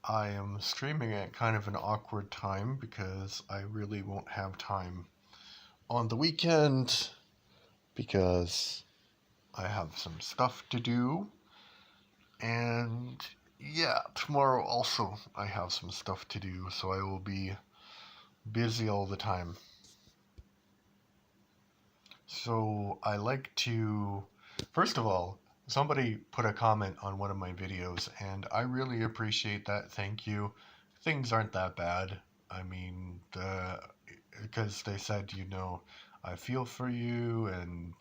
I am streaming at kind of an awkward time because I really won't have time on the weekend because I have some stuff to do. And yeah, tomorrow also I have some stuff to do, so I will be busy all the time. So I like to, first of all, somebody put a comment on one of my videos, and I really appreciate that. Thank you. Things aren't that bad. I mean, because they said, I feel for you, and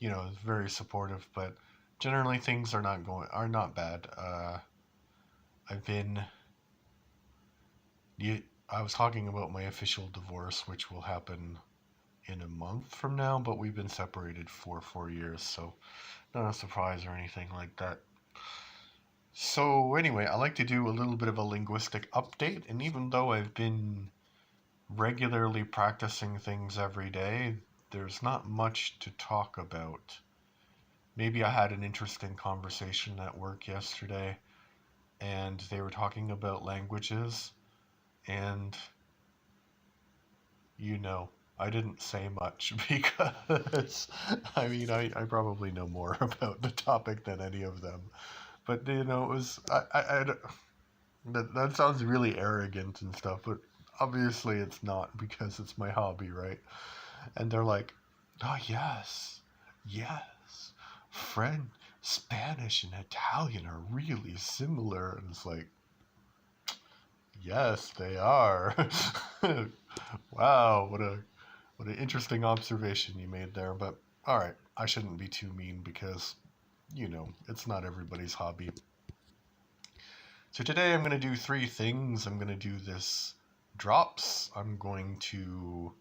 it's very supportive. But generally, things are not bad. I've been, I was talking about my official divorce, which will happen in a month from now, but we've been separated for 4 years, so not a surprise or anything like that. So anyway, I like to do a little bit of a linguistic update, and even though I've been regularly practicing things every day, there's not much to talk about. Maybe I had an interesting conversation at work yesterday, and they were talking about languages, and I didn't say much because, I probably know more about the topic than any of them. But, it was, that sounds really arrogant and stuff, but obviously it's not because it's my hobby, right? And they're like, oh, yes, French, Spanish, and Italian are really similar. And it's like, yes, they are. Wow, what an interesting observation you made there. But all right, I shouldn't be too mean because, it's not everybody's hobby. So today I'm going to do 3 things. I'm going to do this drops. I'm going to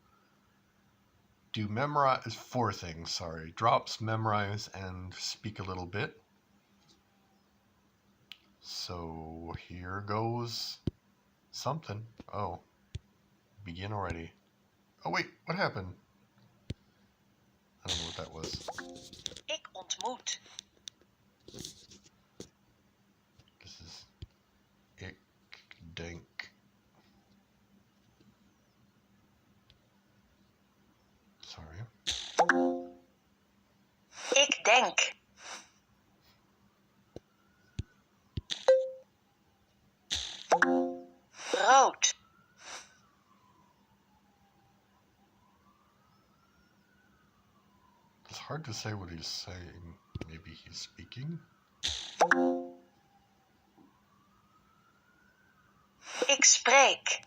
do memorize 4 things, sorry. Drops, memorize, and speak a little bit. So here goes something. Oh, begin already. Oh wait, what happened? I don't know what that was. Ik ontmoet. This is ik denk. Sorry. Ik denk. Rood. It's hard to say what he's saying. Maybe he's speaking. Ik spreek.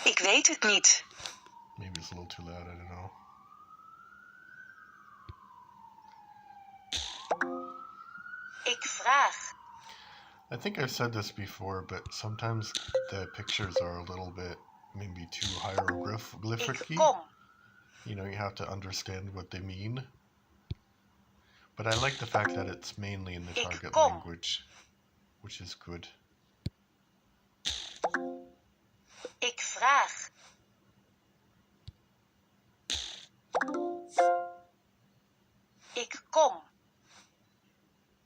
Ik weet het niet. Maybe it's a little too loud, I don't know. Ik vraag. I think I've said this before, but sometimes the pictures are a little bit maybe too hieroglyphic-y. Ik kom. You have to understand what they mean. But I like the fact that it's mainly in the target language, which is good. Ik vraag. Ik kom.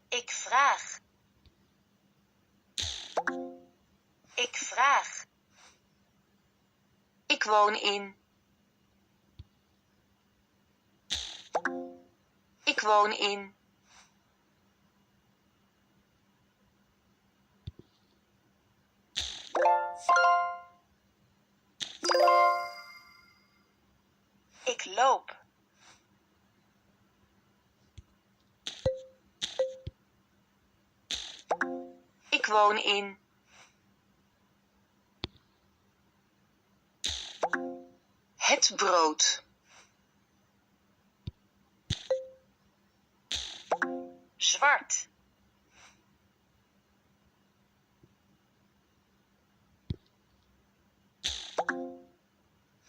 Ik vraag. Ik vraag. Ik woon in. Ik woon in. Ik loop. Ik woon in. Het brood. Zwart.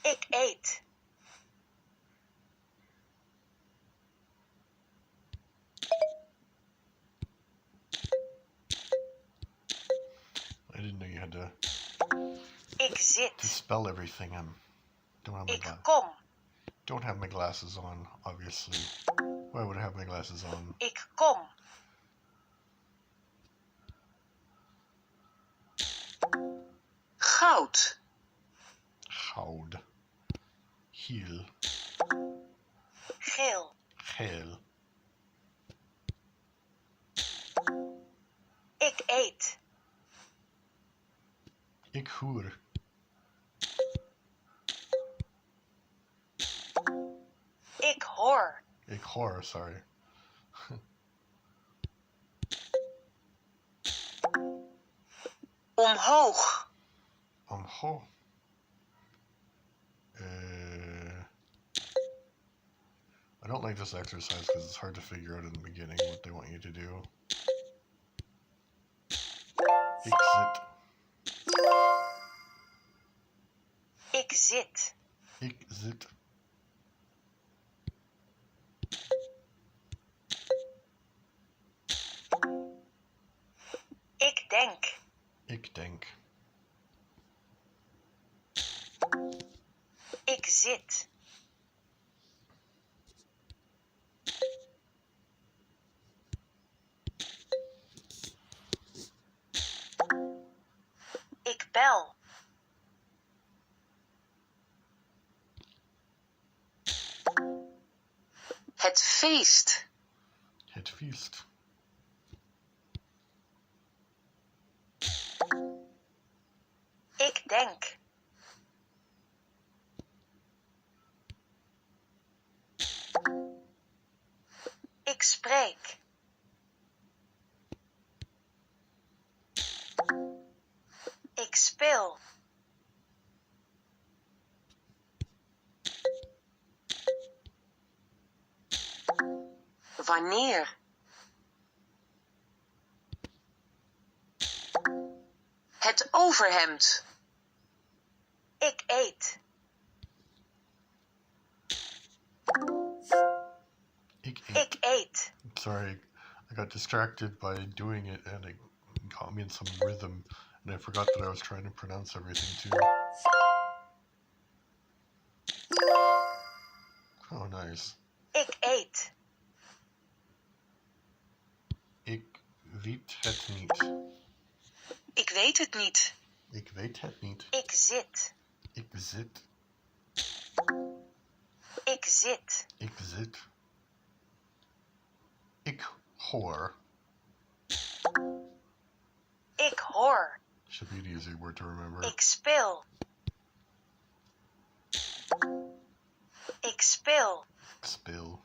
Ik eet. I didn't know you had to Ik to zit. spell everything. I Ik kom. don't have my glasses on, obviously. Why would I have my glasses on? Ik kom. Goud. Goud. Heel. Geel. Geel. Ik eet. Ik hoor. Ik hoor. Ik hoor, sorry. Omhoog. Omhoog. I don't like this exercise because it's hard to figure out in the beginning what they want you to do. Ik zit. Ik zit. Ik zit. Ik denk. Ik denk. Ik zit. Ik bel. Het feest. Het feest. Ik denk. Ik spreek. Ik speel. Wanneer? Het overhemd. Ik eet. Ik eet. Ik eet. Sorry, I got distracted by doing it and it got me in some rhythm and I forgot that I was trying to pronounce everything too. Oh, nice. Ik eet. Ik weet het niet. Ik weet het niet. Ik weet het niet. Ik zit. Ik zit. Ik zit. Ik zit. Ik hoor. Ik hoor. Should be an easy word to remember. Ik speel. Ik speel. Speel.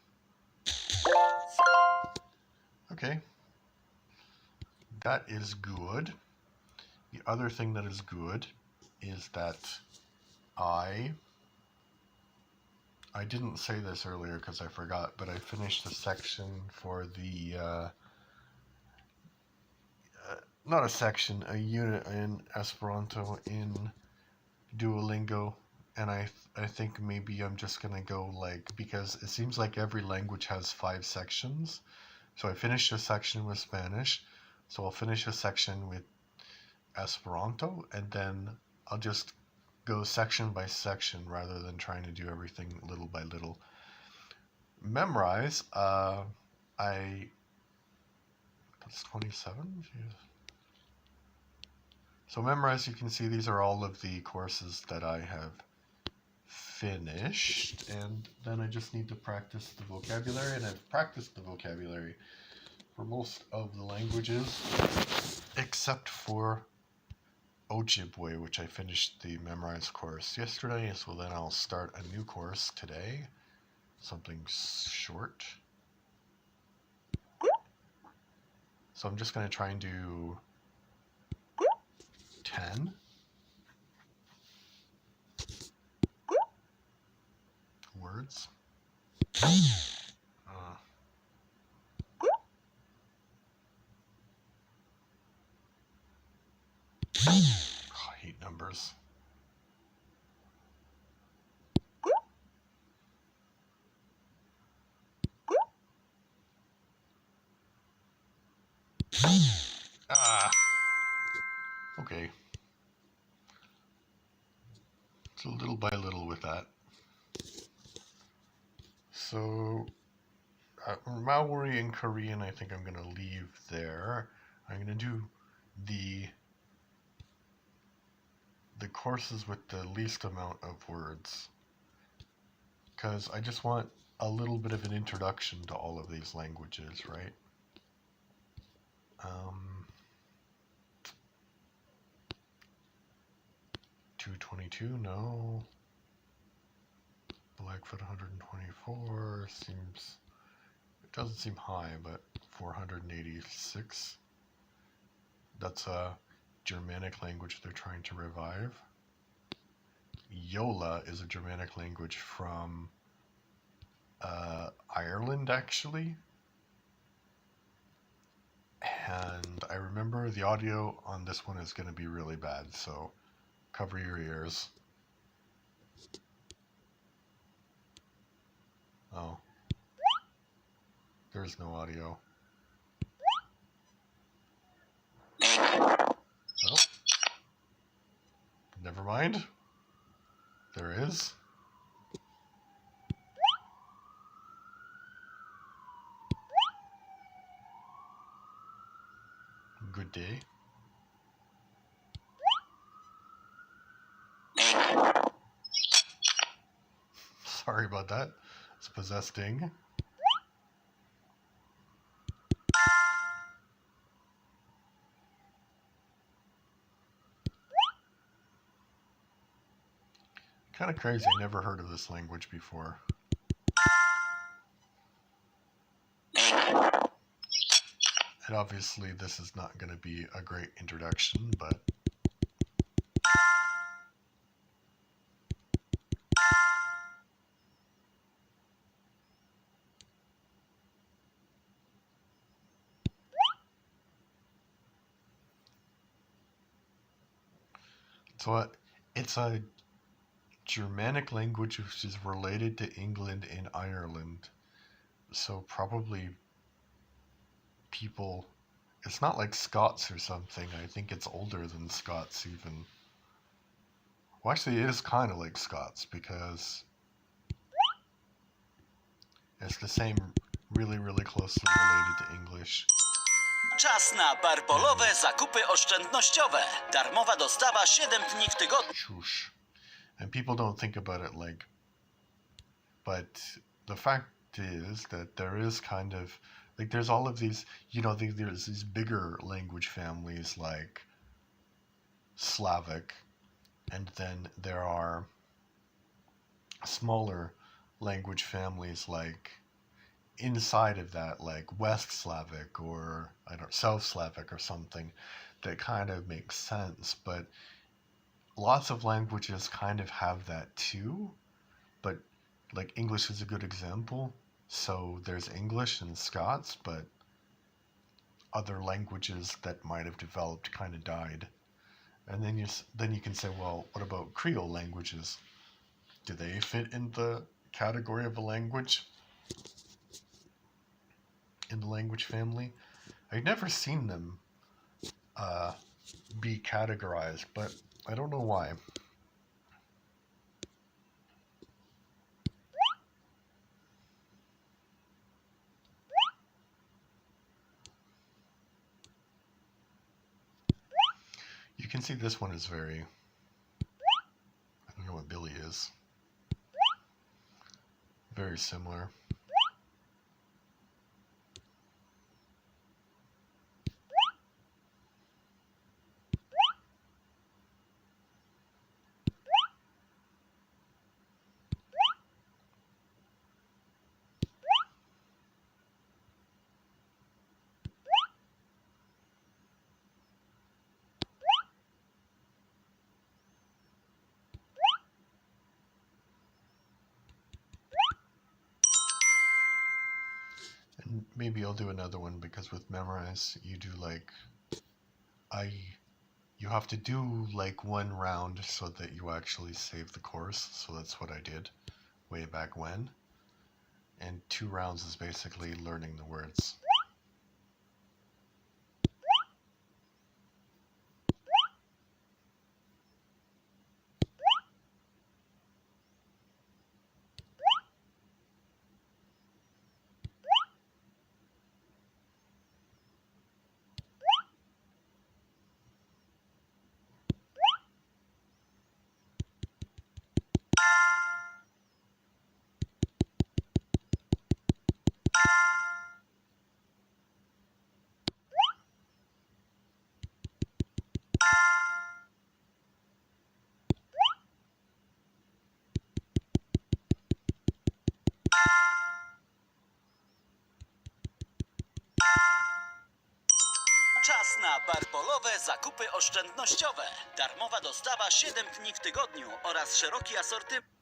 Okay. That is good. The other thing that is good is that I didn't say this earlier because I forgot, but I finished the section for the not a section, a unit in Esperanto in Duolingo, and I think maybe I'm just gonna go because it seems like every language has 5 sections. So I finished a section with Spanish, so I'll finish a section with Esperanto, and then I'll just go section by section rather than trying to do everything little by little. Memorize, that's 27? Jeez. So Memorize, you can see these are all of the courses that I have finished, and then I just need to practice the vocabulary, and I've practiced the vocabulary for most of the languages, except for Ojibwe, which I finished the Memorize course yesterday, so then I'll start a new course today, something short. So I'm just going to try and do 10 words. I hate numbers. Okay. So little by little with that. So Maori and Korean, I think I'm going to leave there. I'm going to do the courses with the least amount of words, because I just want a little bit of an introduction to all of these languages, right? 222, no. Blackfoot 124 seems, it doesn't seem high, but 486. That's a Germanic language they're trying to revive. Yola is a Germanic language from Ireland, actually. And I remember the audio on this one is going to be really bad, so cover your ears. Oh. There's no audio. Oh. Never mind. There is. Good day. Sorry about that. It's possessing. Kind of crazy. I never heard of this language before. And obviously this is not going to be a great introduction, but so it's a Germanic language which is related to England and Ireland. So probably people, it's not like Scots or something. I think it's older than Scots even. Well, actually it is kind of like Scots because it's the same, really, really closely related to English. Czas na barbolowe zakupy oszczędnościowe. Darmowa dostawa 7 dni w tygodniu. Shush. And people don't think about it like, but the fact is that there is kind of, like there's all of these, there's these bigger language families like Slavic, and then there are smaller language families like inside of that, like West Slavic or South Slavic or something, that kind of makes sense. But lots of languages kind of have that too, but like English is a good example. So there's English and Scots, but other languages that might have developed kind of died. And then you can say, well, what about Creole languages? Do they fit in the category of a language in the language family? I've never seen them be categorized, but I don't know why. You can see this one is very, I don't know what Billy is. Very similar. And maybe I'll do another one, because with Memorize you do like, you have to do like one round so that you actually save the course. So that's what I did way back when. And 2 rounds is basically learning the words. Czas na barbolowe zakupy oszczędnościowe. Darmowa dostawa 7 dni w tygodniu oraz szeroki asortyment.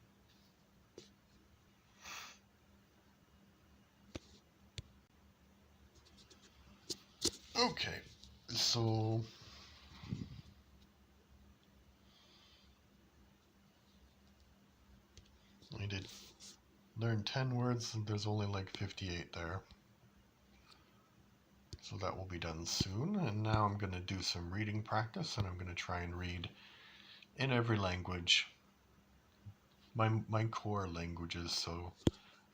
Okay, so I did learn 10 words and there's only like 58 there. So that will be done soon. And now I'm going to do some reading practice and I'm going to try and read in every language. My core languages. So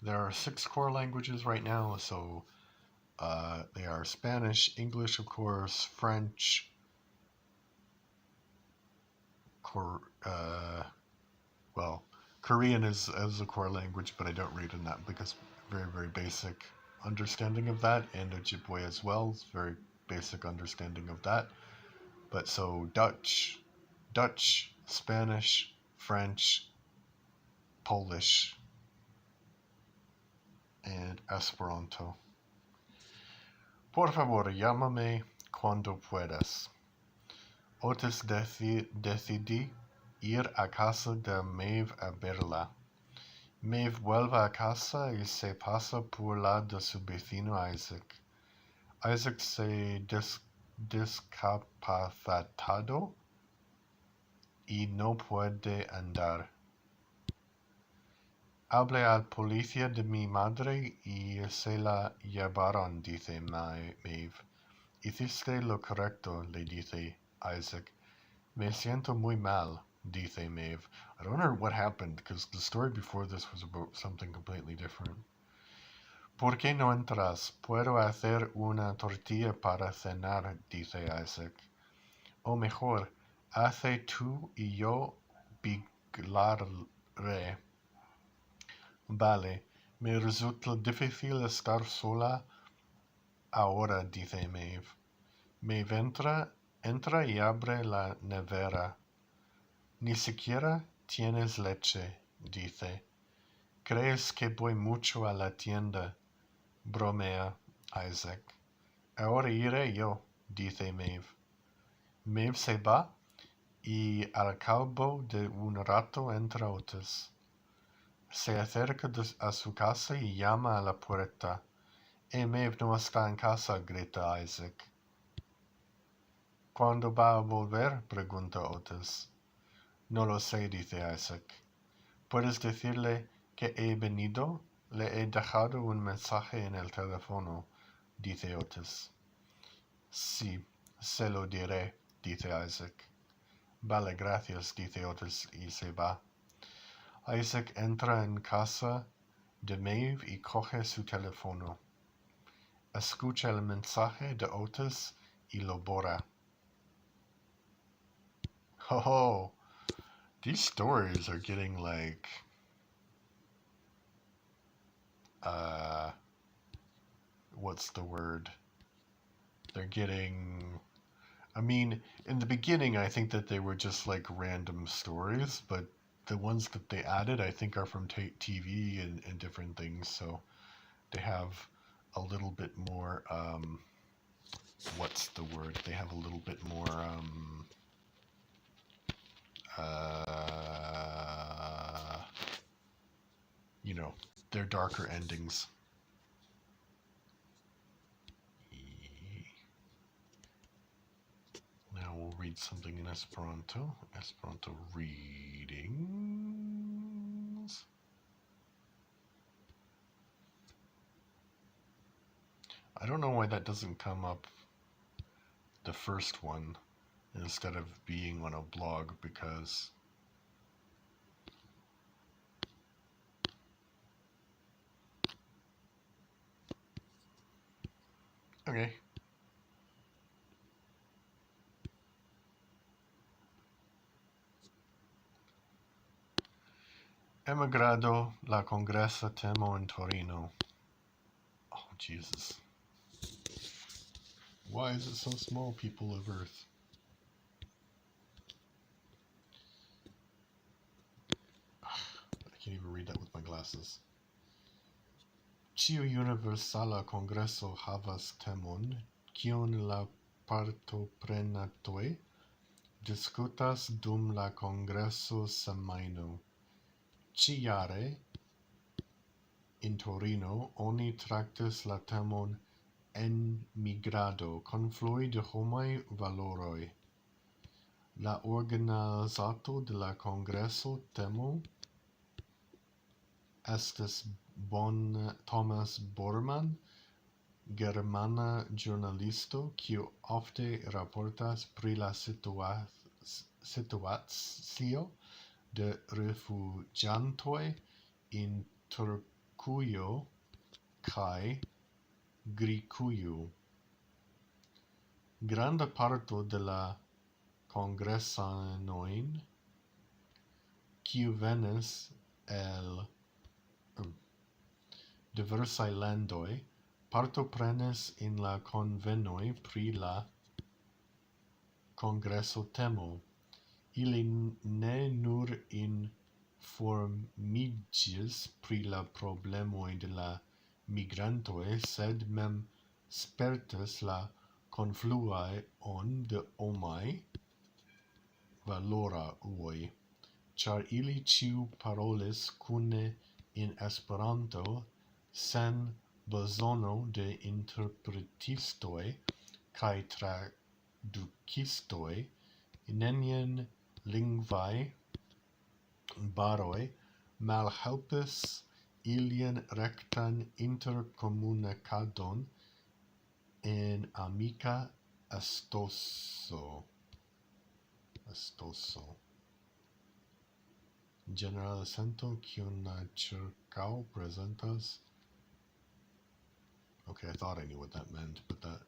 there are 6 core languages right now. So they are Spanish, English, of course, French, Korean is as a core language, but I don't read in that because very, very basic understanding of that, and Ojibwe as well, it's very basic understanding of that. But so Dutch, Spanish, French, Polish, and Esperanto. Por favor, llámame cuando puedas. Otis decidí ir a casa de Maeve a verla. Maeve vuelve a casa y se pasa por la de su vecino Isaac. Isaac se discapacitado y no puede andar. Hablé al policía de mi madre y se la llevaron, dice Maeve. Hiciste lo correcto, le dice Isaac. Me siento muy mal, dice Maeve. I don't know what happened, because the story before this was about something completely different. ¿Por qué no entras? Puedo hacer una tortilla para cenar, dice Isaac. O mejor, hace tú y yo biglaré. Vale, me resulta difícil estar sola ahora, dice Maeve. Maeve entra y abre la nevera. Ni siquiera tienes leche, dice. ¿Crees que voy mucho a la tienda? Bromea Isaac. Ahora iré yo, dice Maeve. Maeve se va y al cabo de un rato entra Otis. Se acerca a su casa y llama a la puerta. Maeve no está en casa, grita Isaac. ¿Cuándo va a volver? Pregunta Otis. No lo sé, dice Isaac. ¿Puedes decirle que he venido? Le he dejado un mensaje en el teléfono, dice Otis. Sí, se lo diré, dice Isaac. Vale, gracias, dice Otis y se va. Isaac entra en casa de Maeve y coge su teléfono. Escucha el mensaje de Otis y lo borra. Oh, these stories are getting like, what's the word? They're getting, I mean, in the beginning, I think that they were just like random stories, but the ones that they added, I think, are from TV and different things, so they have a little bit more, what's the word? They have a little bit more, you know, they're darker endings. Now we'll read something in Esperanto. Esperanto readings. I don't know why that doesn't come up, the first one, instead of being on a blog, because okay. Emigrado la congresa temo in Torino. Oh, Jesus. Why is it so small, people of Earth? I can't even read that with my glasses. Ĉiu universala kongreso havas temon, kiun la partoprenantoj diskutas dum la kongreso semajno. Ĉiare in Torino oni traktas la temon enmigrado, konfluoj de homaj valoroj. La organizato de la kongreso temo estas Thomas Bormann, germana ĵurnalisto, kiu ofte raportas pri la situacio de rifuĝantoj in Turkujo kaj Grikujo. Granda parto de la kongresanojn, kiu venas el diversaj landoj, partoprenas en la konvenoj pri la kongreso temo. Ili ne nur informiĝis pri la problemoj de la migrantoj, sed mem spertas la konfluon de homaj valoroj, ĉar ili ĉiu parolis kune in Esperanto sen bezono de interpretistoj kaj tradukistoj. Neniaj lingvaj baroj malhelpis ilian rektan interkomunikadon en amika estoso. Generala sento kiun la ĉirkaŭ prezentas. Okay, I thought I knew what that meant, but that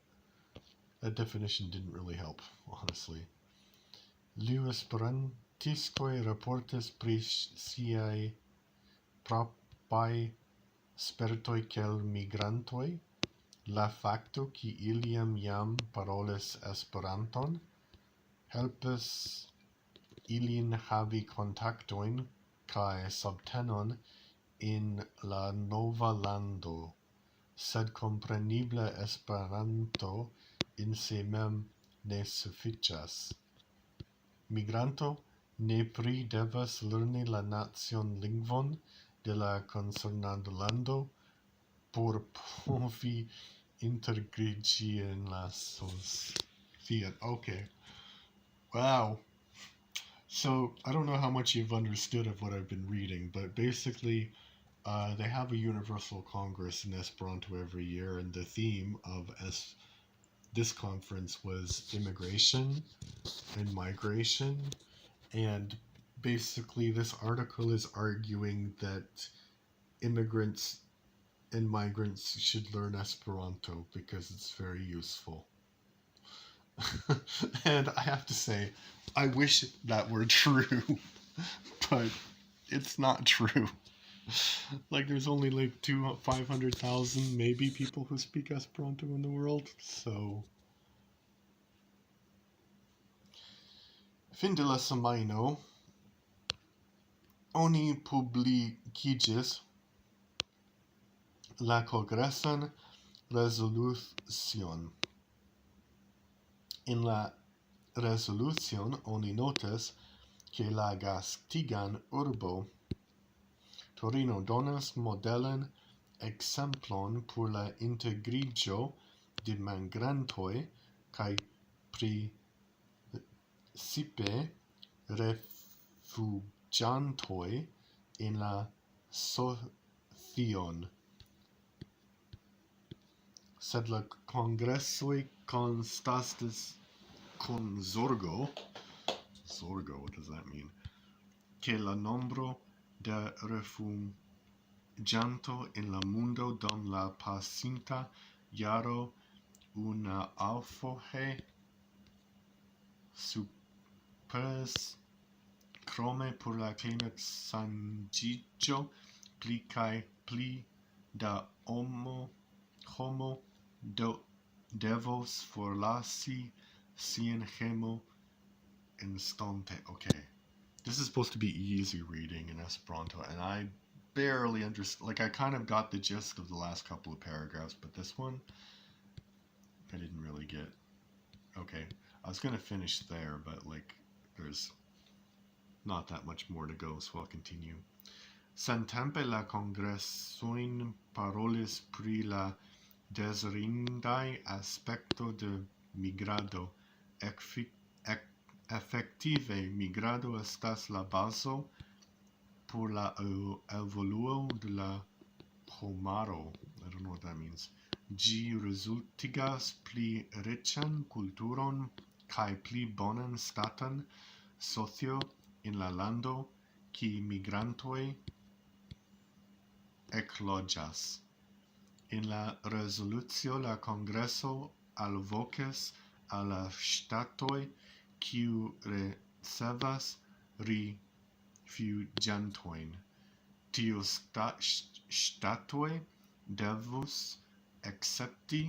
definition didn't really help, honestly. Liu esperantistoj raportis pri siaj propaj spertoj kiel migrantoj. La fakto, ke ili jam parolis Esperanton, helpis ilin havi kontaktojn kaj subtenon en la nova lando, sed kompreneble Esperanto in se mem ne sufiĉas. Migranto nepre devas lerni la nacian lingvon de la koncernanta lando por povi integriĝi en la societon. Okay. Wow. So, I don't know how much you've understood of what I've been reading, but basically, they have a Universal Congress in Esperanto every year, and the theme of this conference was immigration and migration. And basically, this article is arguing that immigrants and migrants should learn Esperanto because it's very useful. And I have to say, I wish that were true, but it's not true. Like, there's only like 500,000 maybe people who speak Esperanto in the world, so. Fin de la semajno, oni publikigis la kongresan rezolucion. En la rezolucion oni notas, ke la gastigan urbo Torino donas modelan ekzemplon por la integriĝo de migrantoj kaj precipe rifuĝantoj en la socion. Sed la kongresoj konstatis con zorgo, what does that mean? Que la nombro de rifuĝanto en la mundo dum la pasinta jaro unuafoje superis, krome por la klimatŝanĝiĝo pli kaj pli da homo devos forlasi sian hejmo instante. Okay. This is supposed to be easy reading in Esperanto, and I barely understand. Like, I kind of got the gist of the last couple of paragraphs, but this one, I didn't really get. Okay, I was gonna finish there, but like, there's not that much more to go, so I'll continue. Samtempe la kongresoin parolis pri la dezirindaj aspekto de migrado. Efektive, migrado estas la bazo por la evoluo de la homaro. I don't know what that means. Ĝi rezultigas pli riĉan kulturon kaj pli bonan statan socio en la lando kie migrantoj ekloĝas. En la rezolucio la Kongreso alvokis al la ŝtatoj kiu ricevas rifuĝantojn. Tiu ŝtatoj devus akcepti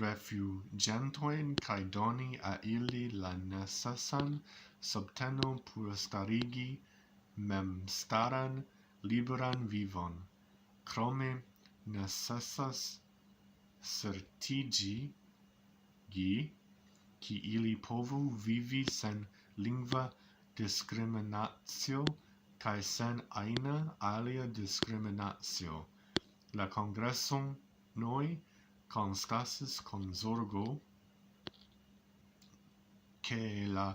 rifuĝantojn kaj doni al ili la necesan subtenon por starigi memstaran liberan vivon. Krome necesas certigi ke ili povu vivi sen lingva diskriminacio kaj sen ajna alia diskriminacio. La kongresonoj konstatis kun zorgo ke la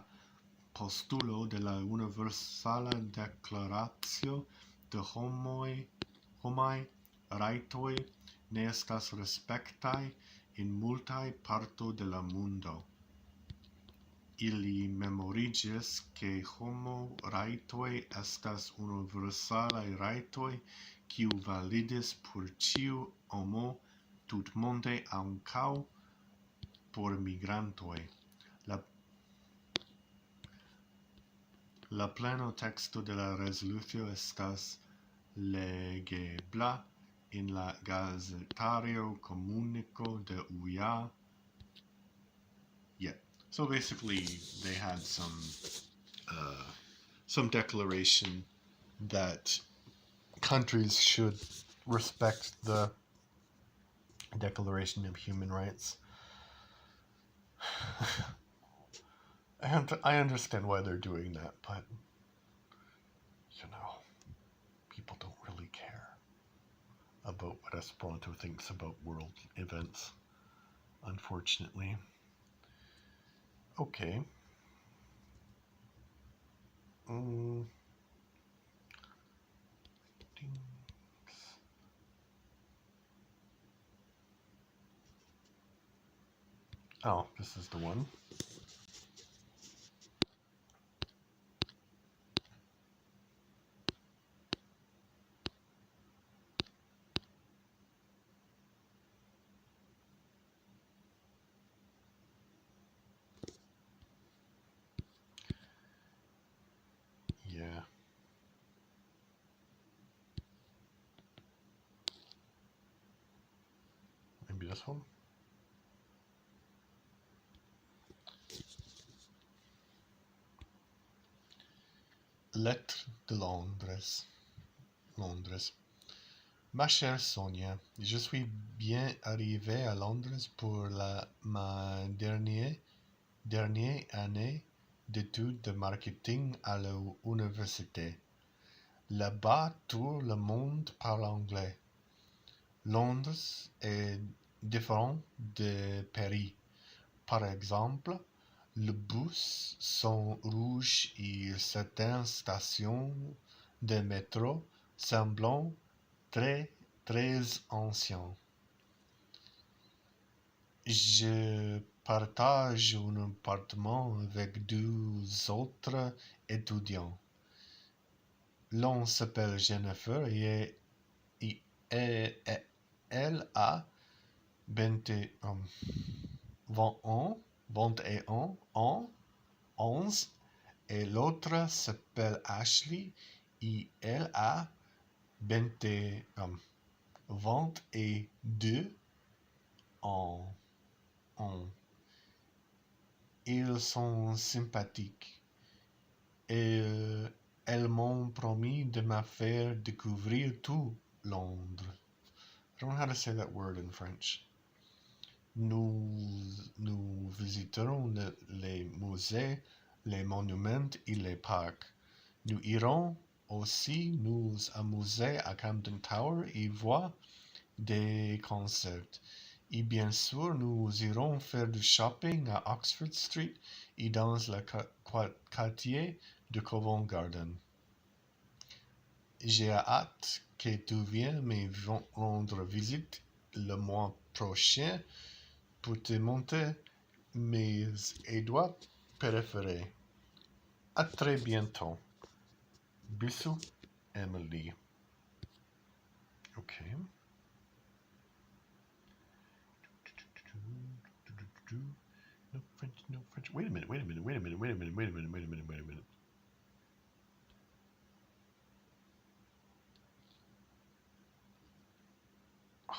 postulo de la Universala Deklaracio de homaj rajtoj ne estas respektaj en multaj partoj de la mondo. Ili memoriĝis ke homo-rajtoj estas universalaj rajtoj kiu validis por ĉiu homo tutmonde ankaŭ por migrantoj. La plena teksto de la rezolucio estas legebla en la Gazetario Comunico de UIA. Yeah. So basically, they had some declaration that countries should respect the Declaration of Human Rights. And I understand why they're doing that, but people don't really care about what Esperanto thinks about world events, unfortunately. Okay. Oh, this is the one. Yeah. Maybe this one? Lettre de Londres. Ma chère Sonia, je suis bien arrivé à Londres pour ma dernière année d'études de marketing à l'université. Là-bas, tout le monde parle anglais. Londres est différent de Paris. Par exemple, les bus sont rouges et certaines stations de métro semblent très, très anciennes. Je partage un appartement avec deux autres étudiants. L'un s'appelle Jennifer et elle a 21 ans, 11, et l'autre s'appelle Ashley et elle a 22 ans. Ils sont sympathiques. Elles m'ont promis de me faire découvrir tout Londres. I don't know how to say that word in French. Nous visiterons les musées, les monuments et les parcs. Nous irons aussi nous amuser à Camden Tower et voir des concerts. Et bien sûr, nous irons faire du shopping à Oxford Street et dans le quartier de Covent Garden. J'ai hâte que tu viennes me rendre visite le mois prochain pour te montrer mes endroits préférés. À très bientôt. Bisous, Emily. Okay. No French, no French. Wait a minute.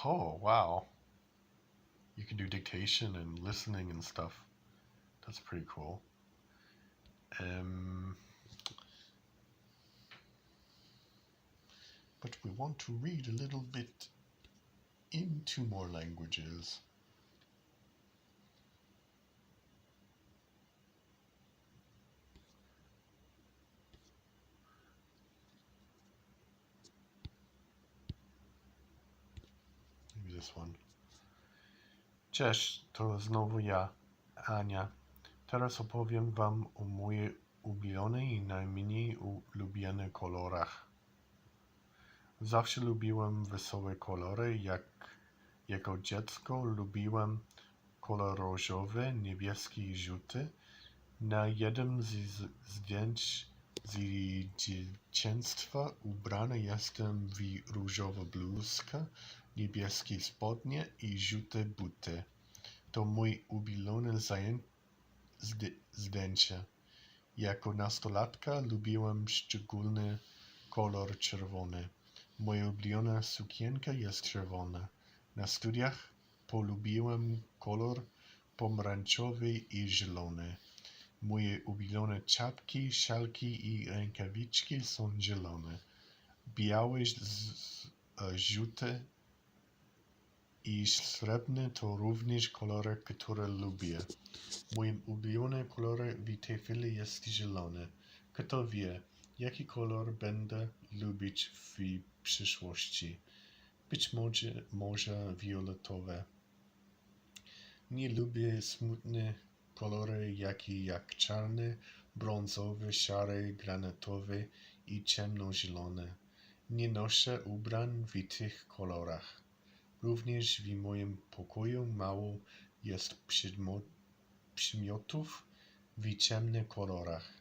Oh, wow. You can do dictation and listening and stuff. That's pretty cool. But we want to read a little bit in 2 more languages. Maybe this one. Cześć, to znowu ja, Ania. Teraz opowiem wam o moich ulubionych i najmniej ulubionych kolorach. Zawsze lubiłem wesołe kolory, jako dziecko lubiłem kolor różowy, niebieski i żółty. Na jednym z zdjęć z dzieciństwa ubrany jestem w różową bluzkę, niebieskie spodnie i żółte buty. To mój ulubiony zdjęcie. Jako nastolatka lubiłem szczególny kolor czerwony. Moja ulubiona sukienka jest czerwona. Na studiach polubiłem kolor pomarańczowy i zielony. Moje ulubione czapki, szalki i rękawiczki są zielone. Białe, żółte i srebrne to również kolory, które lubię. Moim ulubionym kolorem w tej chwili jest zielony. Kto wie, jaki kolor będę lubić w przyszłości? Być może fioletowe. Nie lubię smutne kolory jak czarny, brązowy, szary, granatowy i ciemnozielony. Nie noszę ubrań w tych kolorach. Również w moim pokoju mało jest przedmiotów w ciemnych kolorach.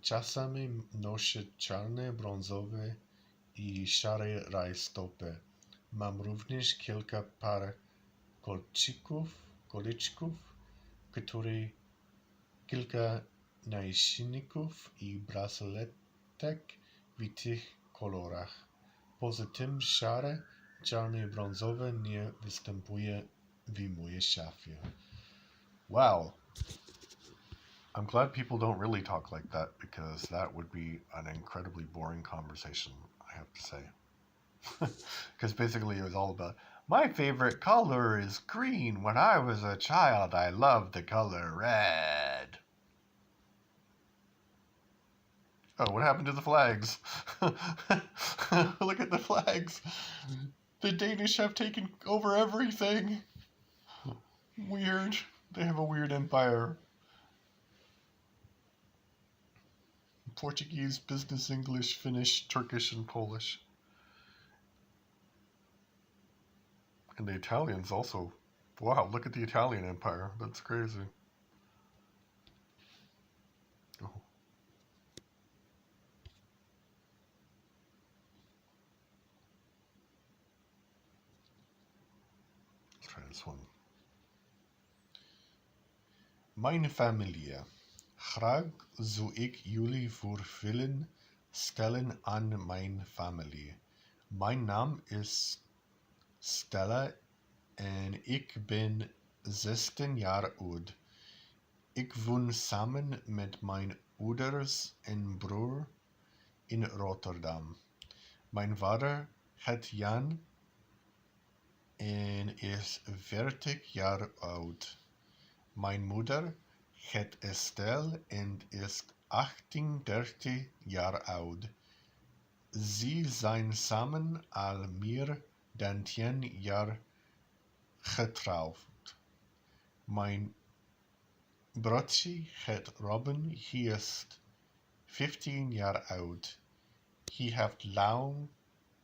Czasami noszę czarne, brązowe i szare rajstopy. Mam również kilka par kolczyków, kilka naszyjników i braceletek w tych kolorach. Poza tym szare, czarne i brązowe nie występuje w mojej szafie. Wow. I'm glad people don't really talk like that, because that would be an incredibly boring conversation, I have to say. Because basically it was all about, my favorite color is green. When I was a child, I loved the color red. Oh, what happened to the flags? Look at the flags. The Danish have taken over everything. Weird. They have a weird empire. Portuguese, business English, Finnish, Turkish, and Polish. And the Italians also. Wow, look at the Italian empire. That's crazy. Oh. Let's try this one. Meine Familie. Graag zou ik jullie voorstellen stellen aan mijn familie. Mijn naam is Stella en ik ben 16 jaar oud. Ik woon samen met mijn ouders en broer in Rotterdam. Mijn vader heet Jan en is 40 jaar oud. Mijn moeder heet Estelle en is 38 jaar oud. Ze zijn samen al meer dan 10 jaar getrouwd. Mijn broertje heet Robin. Hij is 15 jaar oud. Hij heeft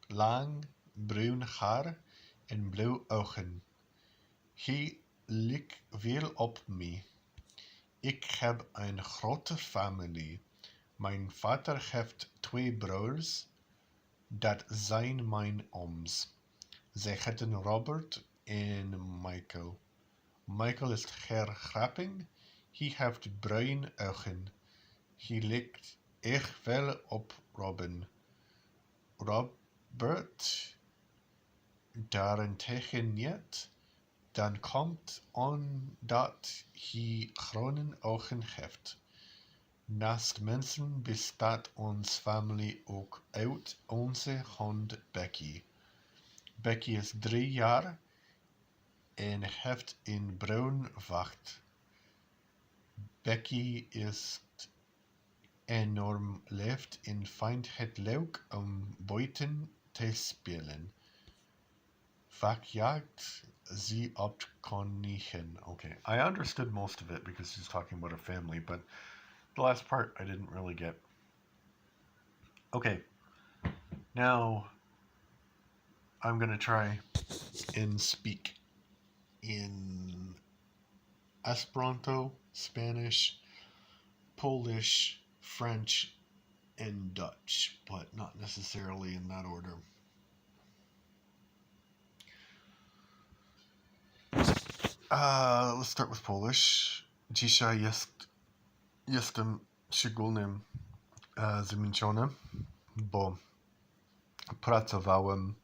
lang bruin haar en blauwe ogen. Hij lijkt veel op me. Ik heb een grote familie. Mijn vader heeft 2 broers. Dat zijn mijn ooms. Zij heten Robert en Michael. Michael is heel grappig. Hij heeft bruine ogen. Hij lijkt echt veel op Robin. Robert daarentegen niet. Dan komt omdat hij groene ogen heeft. Naast mensen bestaat onze familie ook uit onze hond Becky. Becky is 3 jaar en heeft een bruin vacht. Becky is enorm lief en vindt het leuk om buiten te spelen. Vaak jaagt ze op konijnen. Okay, I understood most of it because she's talking about a family, but the last part I didn't really get. Okay, now I'm gonna try and speak in Esperanto, Spanish, Polish, French, and Dutch, but not necessarily in that order. Let's start with Polish. Dzisiaj jestem szczególnie zmęczony, bo pracowałem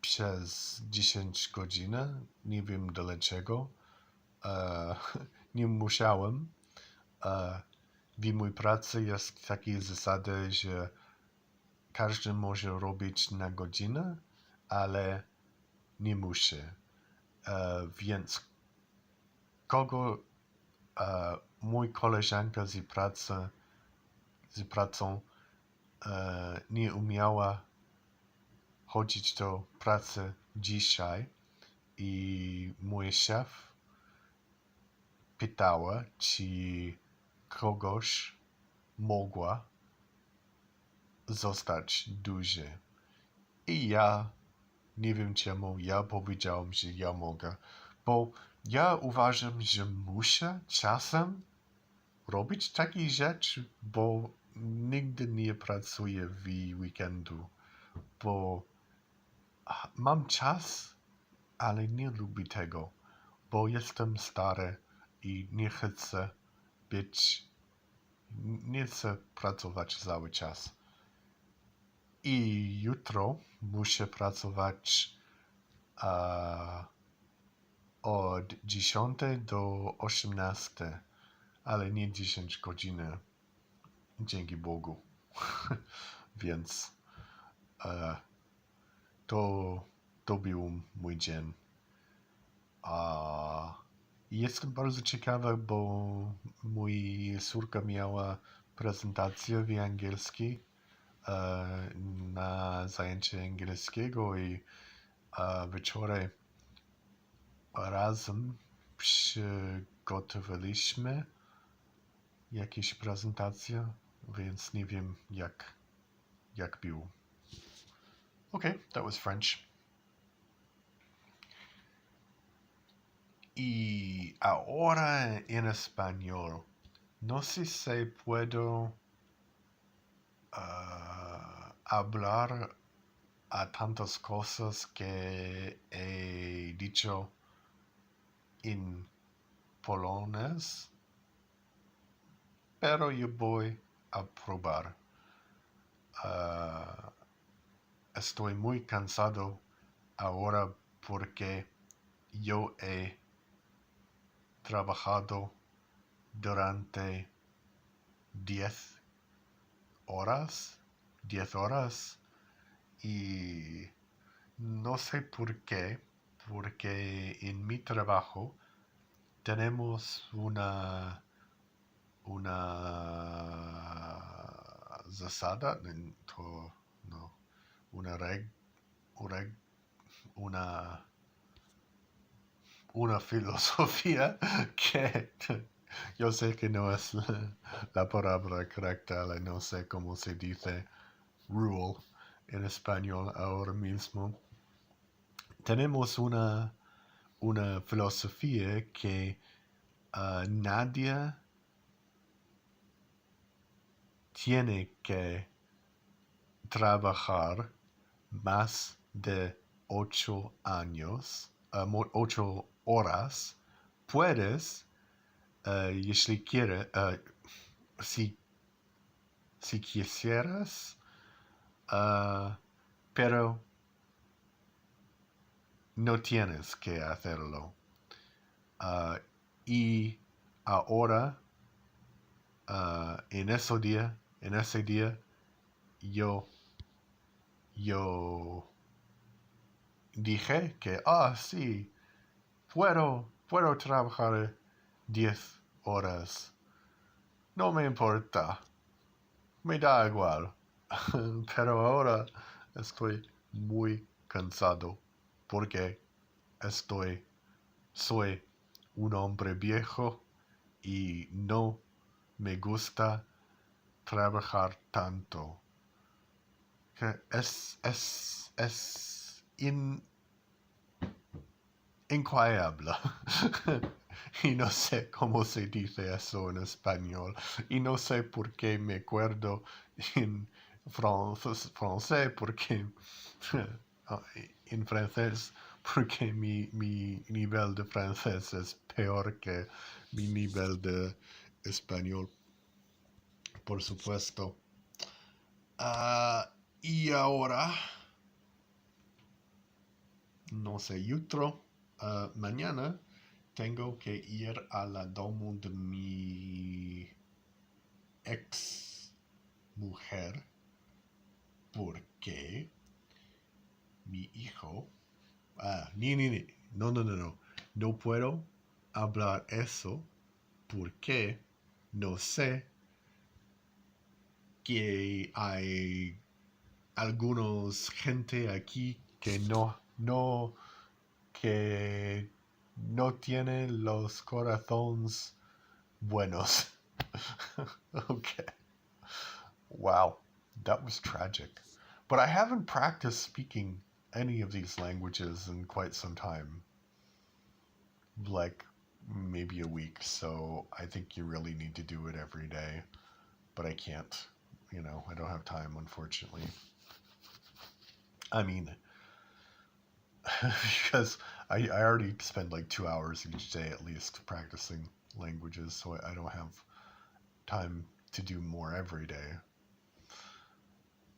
przez 10 godzin. Nie wiem dlaczego. Nie musiałem. W mojej pracy jest takie zasady, że każdy może robić na godzinę, ale nie musi. Więc kogo mój koleżanka z pracą nie umiała chodzić do pracy dzisiaj i mój szef pytała, czy kogoś mogła zostać dłużej. I ja nie wiem czemu, ja powiedziałem, że ja mogę, bo ja uważam, że muszę czasem robić takie rzeczy, bo nigdy nie pracuję w weekendu, bo mam czas, ale nie lubię tego, bo jestem stary i nie chcę pracować cały czas. I jutro muszę pracować od 10 do 18, ale nie 10 godzin. Dzięki Bogu. Więc to był mój dzień. Jestem bardzo ciekawy, bo moja córka miała prezentację w angielskiej na zajęcie angielskiego i wieczorem razem przygotowaliśmy jakieś prezentacje, więc nie wiem jak było. Okay, that was French. Y ahora en español. No sé si puedo hablar a tantas cosas que he dicho en polonés, pero yo voy a probar. Estoy muy cansado ahora porque yo he trabajado durante 10 horas y no sé por qué, porque en mi trabajo tenemos una zasada, no, una reg- una, una filosofía que yo sé que no es la palabra correcta, no sé cómo se dice rule en español ahora mismo. Tenemos una filosofía que nadie tiene que trabajar más de 8 años, 8 horas. Puedes, si, si quisieras, pero no tienes que hacerlo. Y ahora, en ese día, yo, yo dije que, sí, puedo trabajar 10 horas. No me importa, me da igual. Pero ahora estoy muy cansado porque soy un hombre viejo y no me gusta trabajar tanto. Que es increíble. Y no sé cómo se dice eso en español. Y no sé por qué me acuerdo en francés, porque en francés, porque mi nivel de francés es peor que mi nivel de español, por supuesto. Y ahora, no sé, mañana tengo que ir a la domo de mi ex mujer porque mi hijo... no. No puedo hablar eso porque no sé que hay algunos gente aquí que no tienen los corazones buenos. Okay. Wow, that was tragic. But I haven't practiced speaking any of these languages in quite some time. Like maybe a week, so I think you really need to do it every day. But I can't. I don't have time, unfortunately. I mean, because I already spend like 2 hours each day at least practicing languages, so I don't have time to do more every day.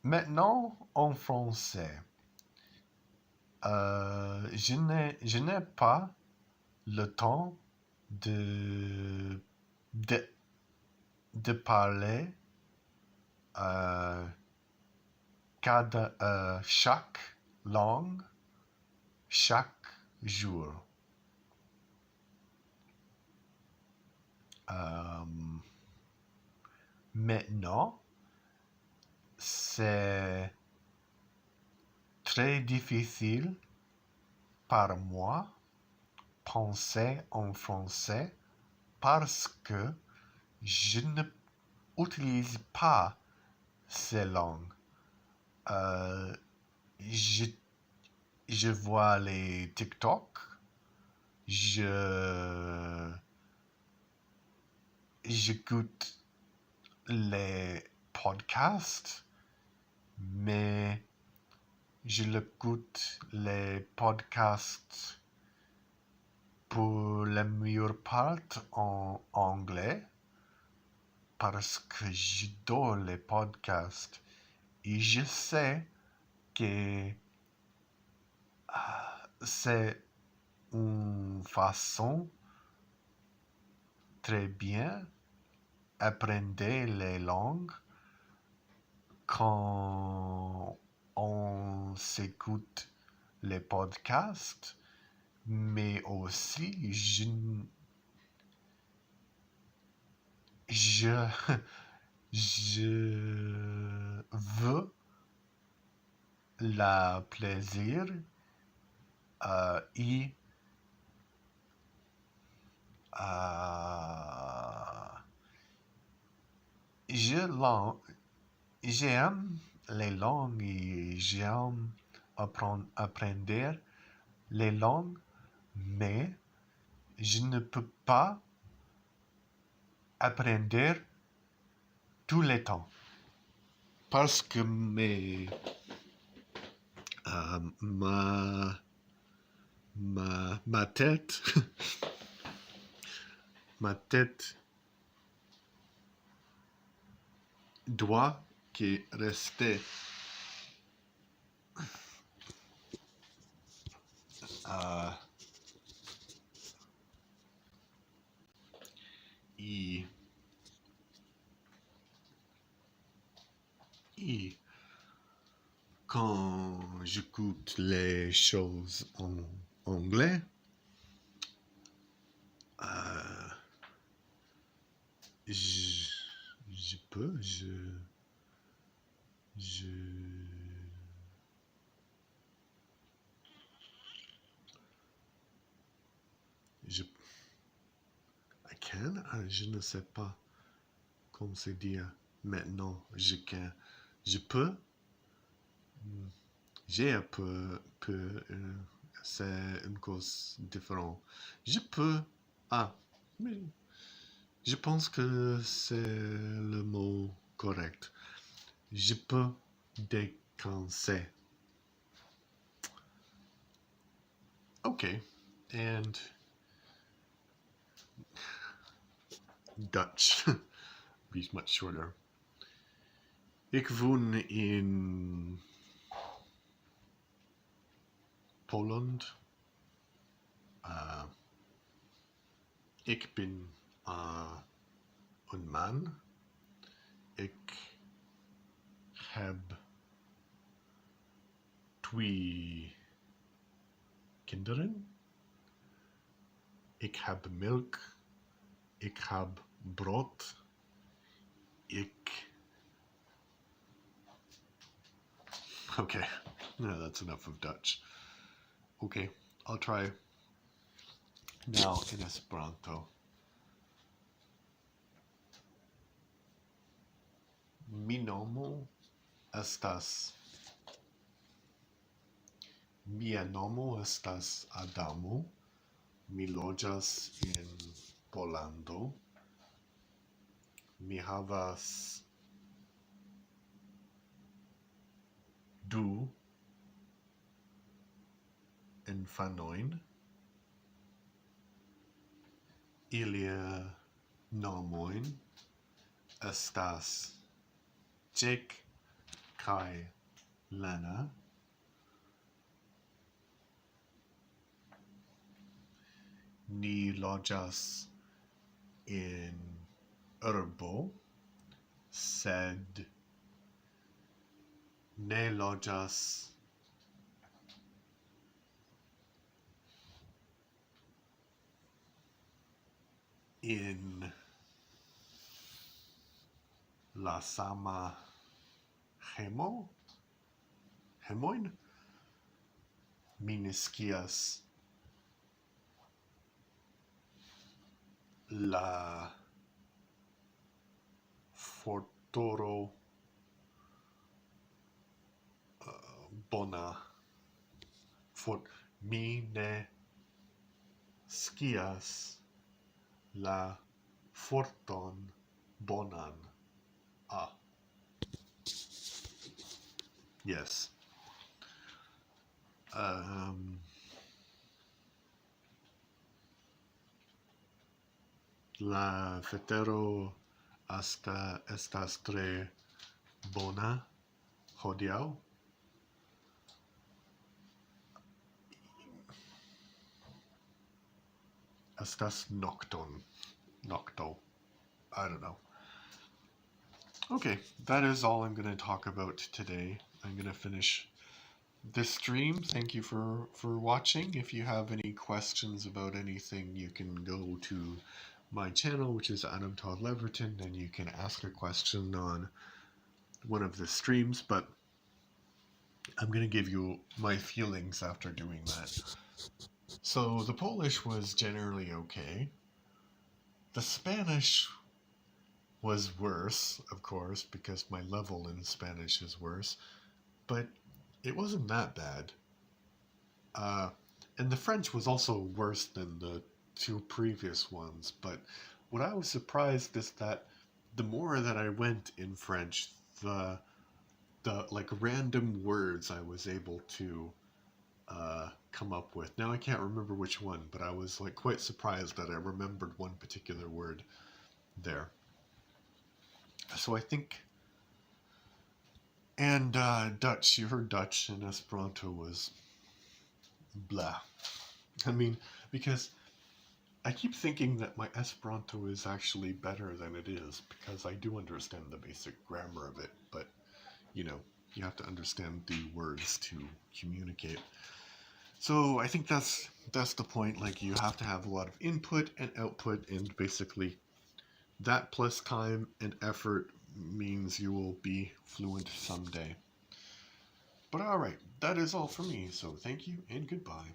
Maintenant, en français, je n'ai pas le temps de, de, de parler chaque langue, chaque jour. Maintenant, c'est très difficile pour moi penser en français parce que je n'utilise pas ces langues. Je, je vois les TikTok, j'écoute les podcasts, mais je l'écoute les podcasts pour la meilleure part en anglais parce que j'adore les podcasts et je sais que c'est une façon très bien apprendre les langues quand on s'écoute les podcasts, mais aussi je, je veux le plaisir et j'aime les langues et j'aime apprendre les langues, mais je ne peux pas apprendre tout le temps. Parce que ma tête, ma tête doit rester et quand j'écoute les choses en anglais, je peux, I can, je ne sais pas comment se dire maintenant, je peux, j'ai un peu, c'est une cause différente. Je peux, mais je pense que c'est le mot correct. Je peux décanser. Okay, and Dutch be much shorter. Ik woon in Poland. Ik ben een man. Ik heb 2 kinderen. Ik heb melk. Ik heb brood. Okay, no, that's enough of Dutch. Okay, I'll try now in Esperanto. Mi nomo estas. Mia nomo estas Adamo. Mi loĝas en Pollando. Mi havas 2 infanojn. Ilia nomojn estas Jake kaj Lena. Ni loĝas en urbo, sed ne loĝas in la sama hemojn. Mi ne scias la fortoro bona mi ne scias la forton bonan. Yes. La vetero estas tre bona hodiaŭ. Estas nocto. I don't know. Okay, that is all I'm going to talk about today. I'm going to finish this stream. Thank you for watching. If you have any questions about anything, you can go to my channel, which is Adam Todd Leverton, and you can ask a question on one of the streams, but I'm going to give you my feelings after doing that. So the Polish was generally okay. The Spanish was worse, of course, because my level in Spanish is worse, but it wasn't that bad. And the French was also worse than the two previous ones, but what I was surprised is that the more that I went in French, the like random words I was able to come up with. Now I can't remember which one, but I was like quite surprised that I remembered one particular word there. So I think, and Dutch, you heard Dutch, and Esperanto was blah. I mean, because I keep thinking that my Esperanto is actually better than it is, because I do understand the basic grammar of it, but, you know, you have to understand the words to communicate. So I think that's the point. Like, you have to have a lot of input and output, and basically that plus time and effort means you will be fluent someday. But alright, that is all for me, so thank you and goodbye.